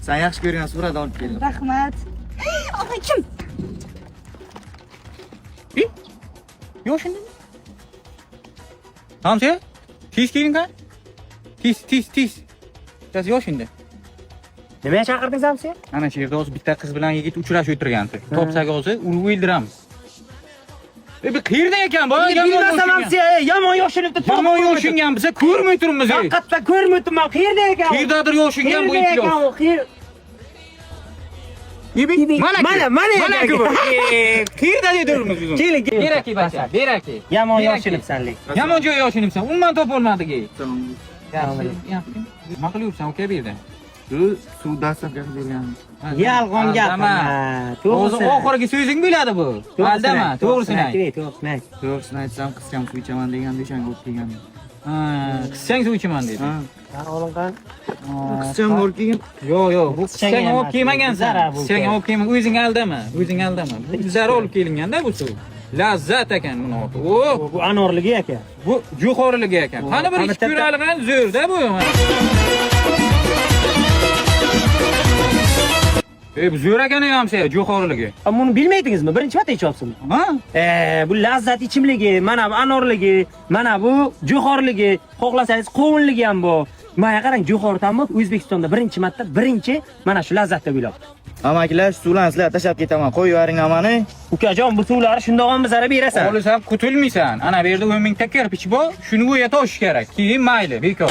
Sen yaxshi ko'rgan surat olib keldim. Rahmat. Og'a kim? Yo'q shunda. Hamsa? Tez keling-ka. Tez. Tez yo'q shunda. Nimaga chaqirdingiz hamsa? Ana shu yerda hozir bitta qiz bilan yigit uchrashib o'tirgandi. Topsak hozir uni o'ldiramiz. Bir qayerda ekan bu? Bilmasam hamsa, yomon yo'shinibdi. Yomon yo'shingan biza ko'rmay turibmiz. Haqiqatdan ko'rmay turman. Qayerda ekan? Qayerdadir yo'shingan bu ikki yo'q. Mana ku. Qayerda turibmiz biz? Keling. Beraki bacha, beraki. Yomon yo'shinibsanlik. Yomon joy yo'shinibsan. Umuman topolmadik. Tamam. Yaxshi. Nima qilyapsan uka bu yerda? Suv dastlab gapirgan. Yolg'on gapirma. O'zi oxirgi so'zing bo'ladi bu. Aldama, to'g'risini ayt. To'g'risini aytsam, qizcham suv ichaman deganda o'shanga o'tib kelgandim. Ha, qizchang suv ichaman dedi. Ha. Olingan. Qizcham bor keyin. Yo'q, bu qizchang olib kelmagansan. Qizchang olib kelma, o'zing aldama. Bu zara olib kelinganda bu suv. Lazzat ekan buni oti. Bu anorligi ekan. Bu jo'xoriligi ekan. Qani bir ikki ko'raligan zo'rda bu. Bu zo'r ekan hamsa, jo'xoriligi. Buni bilmaydingizmi? Birinchi marta ichyapsizmi? Ha? Bu lazzat ichimligi, mana bu anorligi, mana bu jo'xoriligi, xohlasangiz qovunligi ham bu. Mana qarang, jo'xori tanib O'zbekistonda birinchi marta mana shu lazzatda bo'lyapti. Amakilar, suvlarni sizlar tashlab ketaman. Qo'yib yuboring amani. Ukajon, bu suvlarni shundoq ham bizlarga berasan. Olisam qutulmaysan. Ana bu yerda 10 ming ta kirpich bor, shuni o'ya tosh kerak. Keyin mayli, bekor.